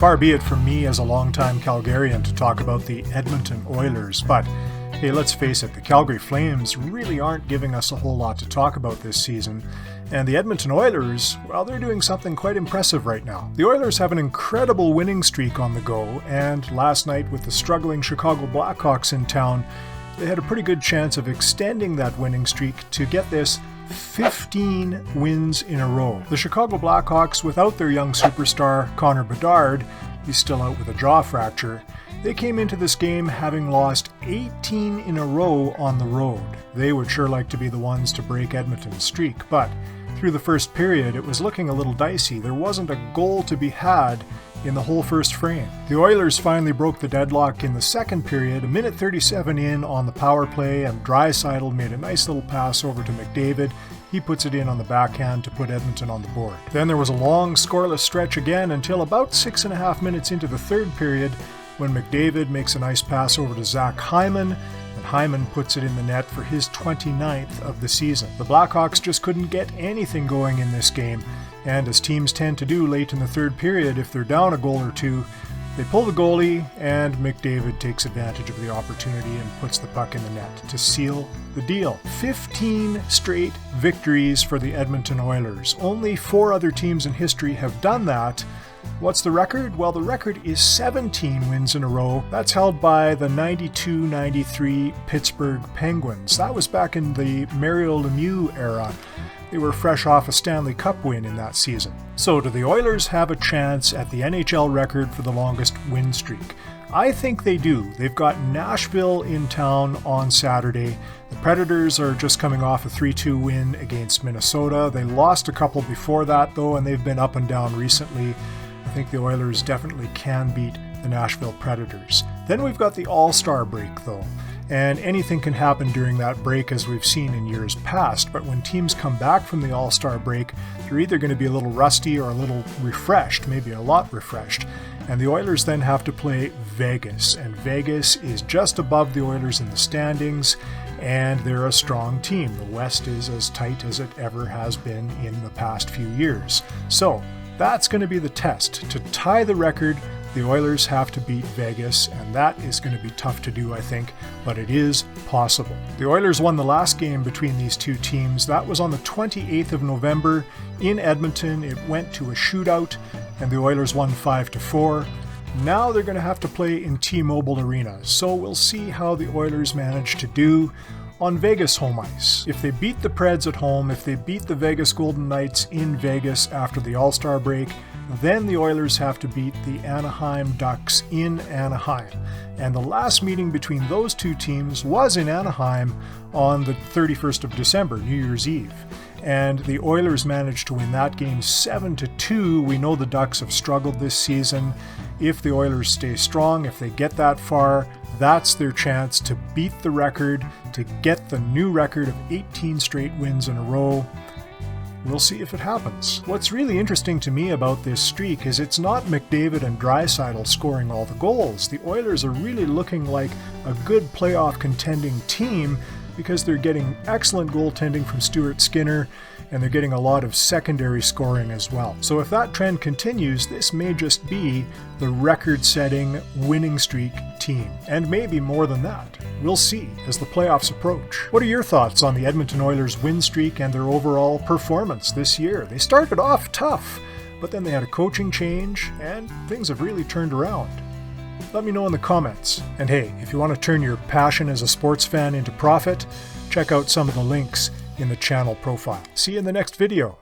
Far be it from me as a longtime Calgarian to talk about the Edmonton Oilers, but hey, let's face it, the Calgary Flames really aren't giving us a whole lot to talk about this season. And the Edmonton Oilers, well, they're doing something quite impressive right now. The Oilers have an incredible winning streak on the go, and last night with the struggling Chicago Blackhawks in town, they had a pretty good chance of extending that winning streak to, get this, 15 wins in a row. The Chicago Blackhawks, without their young superstar Connor McDavid, he's still out with a jaw fracture, they came into this game having lost 18 in a row on the road. They would sure like to be the ones to break Edmonton's streak, but through the first period it was looking a little dicey. There wasn't a goal to be had in the whole first frame. The Oilers finally broke the deadlock in the second period, a minute 37 in on the power play, and Draisaitl made a nice little pass over to McDavid. He puts it in on the backhand to put Edmonton on the board. Then there was a long scoreless stretch again until about 6.5 minutes into the third period when McDavid makes a nice pass over to Zach Hyman, and Hyman puts it in the net for his 29th of the season. The Blackhawks just couldn't get anything going in this game, and as teams tend to do late in the third period, if they're down a goal or two, they pull the goalie, and McDavid takes advantage of the opportunity and puts the puck in the net to seal the deal. 15 straight victories for the Edmonton Oilers. Only 4 other teams in history have done that. What's the record? Well, the record is 17 wins in a row. That's held by the 92-93 Pittsburgh Penguins. That was back in the Mario Lemieux era. They were fresh off a Stanley Cup win in that season. So do the Oilers have a chance at the NHL record for the longest win streak? I think they do. They've got Nashville in town on Saturday. The Predators are just coming off a 3-2 win against Minnesota. They lost a couple before that though, and they've been up and down recently. I think the Oilers definitely can beat the Nashville Predators. Then we've got the All-Star break though. And anything can happen during that break, as we've seen in years past. But when teams come back from the All-Star break, they're either going to be a little rusty or a little refreshed, maybe a lot refreshed. And the Oilers then have to play Vegas. And Vegas is just above the Oilers in the standings, and they're a strong team. The West is as tight as it ever has been in the past few years. So that's going to be the test. To tie the record, the Oilers have to beat Vegas, and that is going to be tough to do, I think, but it is possible. The Oilers won the last game between these two teams. That was on the 28th of November in Edmonton. It went to a shootout, and the Oilers won 5-4. Now they're going to have to play in T-Mobile Arena, so we'll see how the Oilers manage to do on Vegas home ice. If they beat the Preds at home, if they beat the Vegas Golden Knights in Vegas after the All-Star break, then the Oilers have to beat the Anaheim Ducks in Anaheim. And the last meeting between those two teams was in Anaheim on the 31st of December, New Year's Eve. And the Oilers managed to win that game 7-2. We know the Ducks have struggled this season. If the Oilers stay strong, if they get that far, that's their chance to beat the record, to get the new record of 18 straight wins in a row. We'll see if it happens. What's really interesting to me about this streak is it's not McDavid and Draisaitl scoring all the goals. The Oilers are really looking like a good playoff contending team because they're getting excellent goaltending from Stuart Skinner, and they're getting a lot of secondary scoring as well. So if that trend continues, this may just be the record-setting winning streak team, and maybe more than that. We'll see as the playoffs approach. What are your thoughts on the Edmonton Oilers win streak and their overall performance this year? They started off tough, but then they had a coaching change, and things have really turned around. Let me know in the comments. And hey, if you want to turn your passion as a sports fan into profit, check out some of the links in the channel profile. See you in the next video.